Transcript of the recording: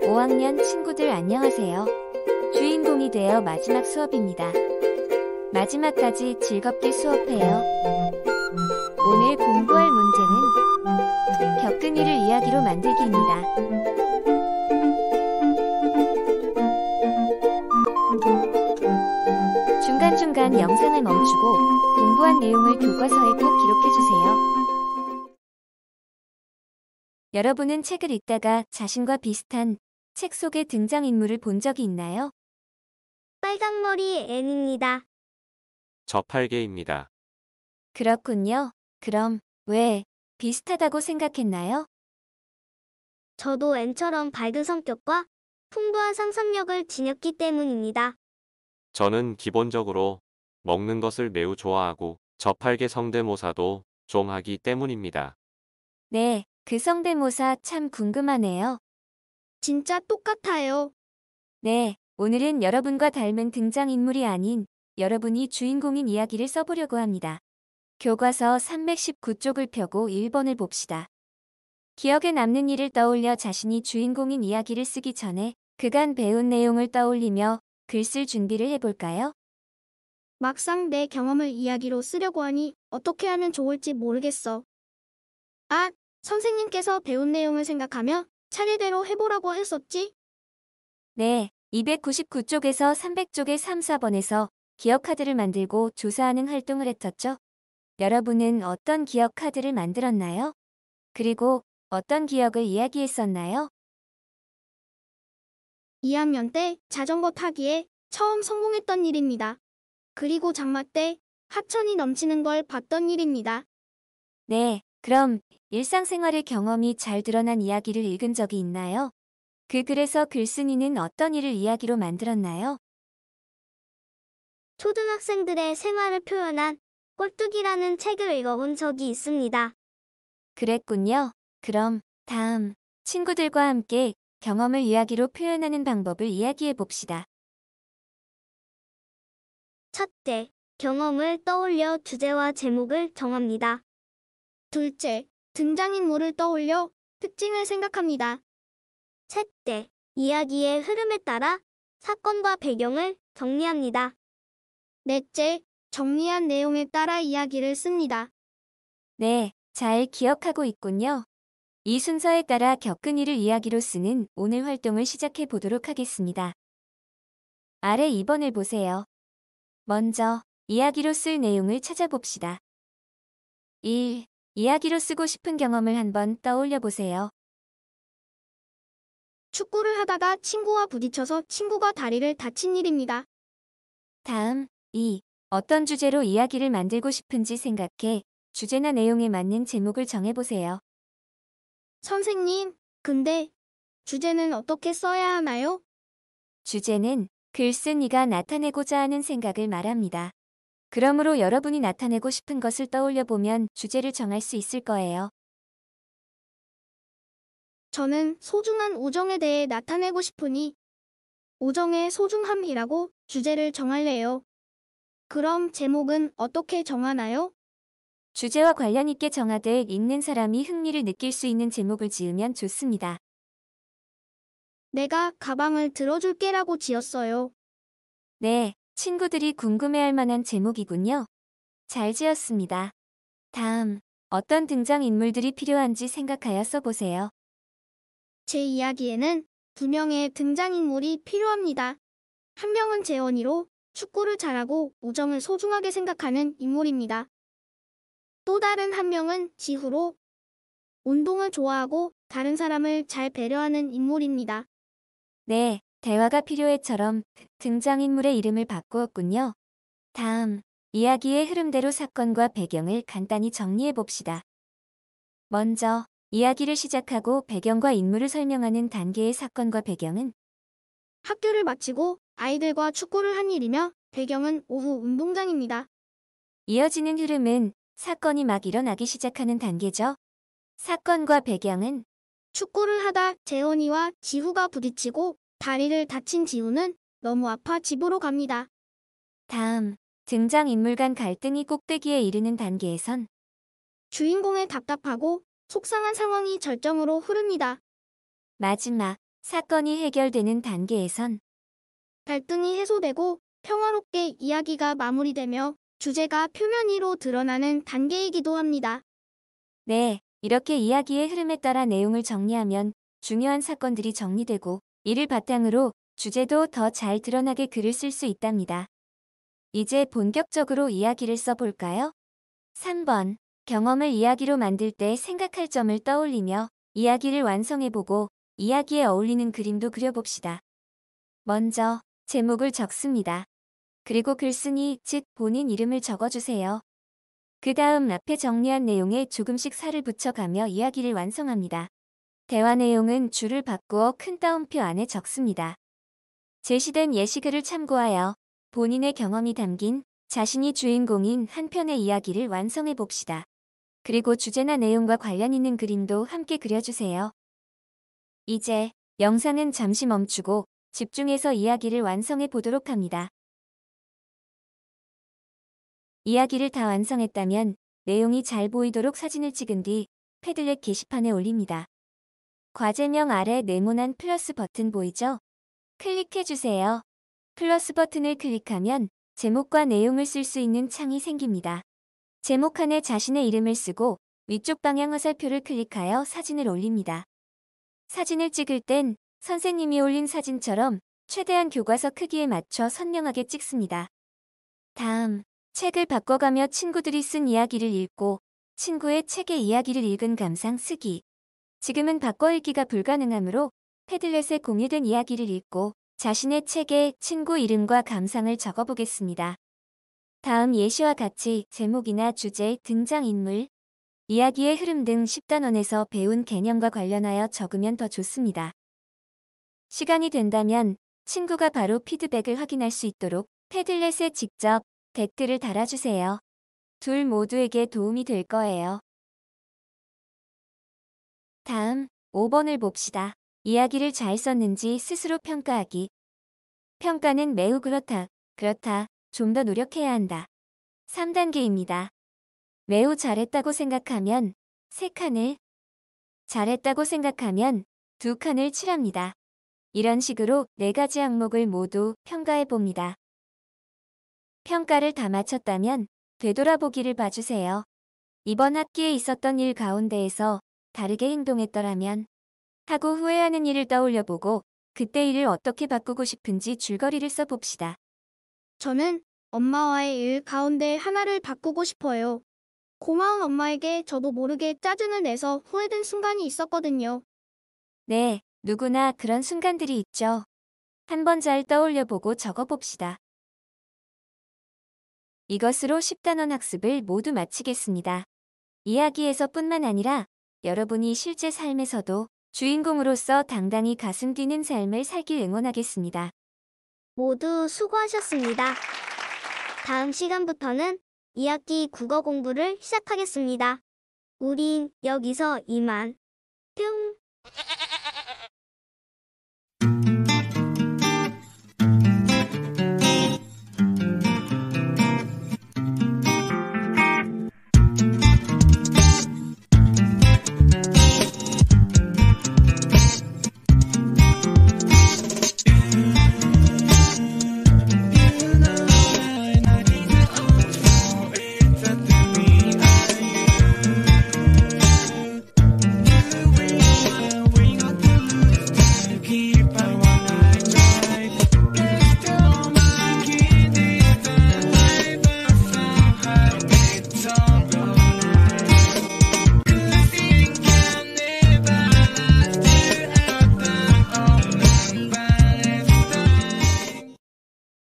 5학년 친구들 안녕하세요. 주인공이 되어 마지막 수업입니다. 마지막까지 즐겁게 수업해요. 오늘 공부할 문제는 겪은 일을 이야기로 만들기입니다. 중간중간 영상을 멈추고 공부한 내용을 교과서에 꼭 기록해주세요. 여러분은 책을 읽다가 자신과 비슷한 책 속의 등장인물을 본 적이 있나요? 빨강머리 앤입니다. 저팔계입니다. 그렇군요. 그럼 왜 비슷하다고 생각했나요? 저도 앤처럼 밝은 성격과 풍부한 상상력을 지녔기 때문입니다. 저는 기본적으로 먹는 것을 매우 좋아하고 저팔계 성대모사도 좀 하기 때문입니다. 네, 그 성대모사 참 궁금하네요. 진짜 똑같아요. 네, 오늘은 여러분과 닮은 등장인물이 아닌 여러분이 주인공인 이야기를 써보려고 합니다. 교과서 319쪽을 펴고 1번을 봅시다. 기억에 남는 일을 떠올려 자신이 주인공인 이야기를 쓰기 전에 그간 배운 내용을 떠올리며 글 쓸 준비를 해볼까요? 막상 내 경험을 이야기로 쓰려고 하니 어떻게 하면 좋을지 모르겠어. 아, 선생님께서 배운 내용을 생각하며 차례대로 해보라고 했었지? 네, 299쪽에서 300쪽의 3, 4번에서 기억 카드를 만들고 조사하는 활동을 했었죠. 여러분은 어떤 기억 카드를 만들었나요? 그리고 어떤 기억을 이야기했었나요? 2학년 때 자전거 타기에 처음 성공했던 일입니다. 그리고 장마 때 하천이 넘치는 걸 봤던 일입니다. 네, 그럼 일상생활의 경험이 잘 드러난 이야기를 읽은 적이 있나요? 그 글에서 글쓴이는 어떤 일을 이야기로 만들었나요? 초등학생들의 생활을 표현한 꼴뚜기라는 책을 읽어본 적이 있습니다. 그랬군요. 그럼 다음 친구들과 함께 경험을 이야기로 표현하는 방법을 이야기해 봅시다. 첫째, 경험을 떠올려 주제와 제목을 정합니다. 둘째, 등장인물을 떠올려 특징을 생각합니다. 셋째, 이야기의 흐름에 따라 사건과 배경을 정리합니다. 넷째, 정리한 내용에 따라 이야기를 씁니다. 네, 잘 기억하고 있군요. 이 순서에 따라 겪은 일을 이야기로 쓰는 오늘 활동을 시작해 보도록 하겠습니다. 아래 2번을 보세요. 먼저 이야기로 쓸 내용을 찾아봅시다. 1. 이야기로 쓰고 싶은 경험을 한번 떠올려 보세요. 축구를 하다가 친구와 부딪혀서 친구가 다리를 다친 일입니다. 다음 2. 어떤 주제로 이야기를 만들고 싶은지 생각해 주제나 내용에 맞는 제목을 정해보세요. 선생님, 근데 주제는 어떻게 써야 하나요? 주제는 글쓴이가 나타내고자 하는 생각을 말합니다. 그러므로 여러분이 나타내고 싶은 것을 떠올려 보면 주제를 정할 수 있을 거예요. 저는 소중한 우정에 대해 나타내고 싶으니 우정의 소중함이라고 주제를 정할래요. 그럼 제목은 어떻게 정하나요? 주제와 관련 있게 정하되 읽는 사람이 흥미를 느낄 수 있는 제목을 지으면 좋습니다. 내가 가방을 들어줄게라고 지었어요. 네, 친구들이 궁금해할 만한 제목이군요. 잘 지었습니다. 다음, 어떤 등장인물들이 필요한지 생각하여 써보세요. 제 이야기에는 두 명의 등장인물이 필요합니다. 한 명은 재원이로 축구를 잘하고 우정을 소중하게 생각하는 인물입니다. 또 다른 한 명은 지후로 운동을 좋아하고 다른 사람을 잘 배려하는 인물입니다. 네, 대화가 필요해처럼 등장인물의 이름을 바꾸었군요. 다음, 이야기의 흐름대로 사건과 배경을 간단히 정리해 봅시다. 먼저, 이야기를 시작하고 배경과 인물을 설명하는 단계의 사건과 배경은 학교를 마치고 아이들과 축구를 한 일이며 배경은 오후 운동장입니다. 이어지는 흐름은 사건이 막 일어나기 시작하는 단계죠. 사건과 배경은 축구를 하다 재원이와 지후가 부딪히고 다리를 다친 지후는 너무 아파 집으로 갑니다. 다음, 등장인물 간 갈등이 꼭대기에 이르는 단계에선 주인공의 답답하고 속상한 상황이 절정으로 흐릅니다. 마지막, 사건이 해결되는 단계에선 갈등이 해소되고 평화롭게 이야기가 마무리되며 주제가 표면 위로 드러나는 단계이기도 합니다. 네, 이렇게 이야기의 흐름에 따라 내용을 정리하면 중요한 사건들이 정리되고 이를 바탕으로 주제도 더 잘 드러나게 글을 쓸 수 있답니다. 이제 본격적으로 이야기를 써볼까요? 3번. 경험을 이야기로 만들 때 생각할 점을 떠올리며 이야기를 완성해보고 이야기에 어울리는 그림도 그려봅시다. 먼저 제목을 적습니다. 그리고 글쓴이, 즉 본인 이름을 적어주세요. 그 다음 앞에 정리한 내용에 조금씩 살을 붙여가며 이야기를 완성합니다. 대화 내용은 줄을 바꾸어 큰 따옴표 안에 적습니다. 제시된 예시글을 참고하여 본인의 경험이 담긴 자신이 주인공인 한 편의 이야기를 완성해 봅시다. 그리고 주제나 내용과 관련 있는 그림도 함께 그려주세요. 이제 영상은 잠시 멈추고 집중해서 이야기를 완성해 보도록 합니다. 이야기를 다 완성했다면 내용이 잘 보이도록 사진을 찍은 뒤 패들렛 게시판에 올립니다. 과제명 아래 네모난 플러스 버튼 보이죠? 클릭해주세요. 플러스 버튼을 클릭하면 제목과 내용을 쓸 수 있는 창이 생깁니다. 제목 칸에 자신의 이름을 쓰고 위쪽 방향 화살표를 클릭하여 사진을 올립니다. 사진을 찍을 땐 선생님이 올린 사진처럼 최대한 교과서 크기에 맞춰 선명하게 찍습니다. 다음, 책을 바꿔가며 친구들이 쓴 이야기를 읽고 친구의 책의 이야기를 읽은 감상 쓰기. 지금은 바꿔 읽기가 불가능하므로 패들렛에 공유된 이야기를 읽고 자신의 책에 친구 이름과 감상을 적어보겠습니다. 다음 예시와 같이 제목이나 주제, 등장인물, 이야기의 흐름 등 10단원에서 배운 개념과 관련하여 적으면 더 좋습니다. 시간이 된다면 친구가 바로 피드백을 확인할 수 있도록 패들렛에 직접 댓글을 달아주세요. 둘 모두에게 도움이 될 거예요. 다음 5번을 봅시다. 이야기를 잘 썼는지 스스로 평가하기. 평가는 매우 그렇다, 좀 더 노력해야 한다. 3단계입니다. 매우 잘했다고 생각하면 3칸을, 잘했다고 생각하면 2칸을 칠합니다. 이런 식으로 4가지 항목을 모두 평가해 봅니다. 평가를 다 마쳤다면 되돌아보기를 봐주세요. 이번 학기에 있었던 일 가운데에서 다르게 행동했더라면 하고 후회하는 일을 떠올려보고 그때 일을 어떻게 바꾸고 싶은지 줄거리를 써봅시다. 저는 엄마와의 일 가운데 하나를 바꾸고 싶어요. 고마운 엄마에게 저도 모르게 짜증을 내서 후회된 순간이 있었거든요. 네, 누구나 그런 순간들이 있죠. 한번 잘 떠올려보고 적어봅시다. 이것으로 10단원 학습을 모두 마치겠습니다. 이야기에서뿐만 아니라 여러분이 실제 삶에서도 주인공으로서 당당히 가슴 뛰는 삶을 살길 응원하겠습니다. 모두 수고하셨습니다. 다음 시간부터는 2학기 국어 공부를 시작하겠습니다. 우린 여기서 이만. 뿅!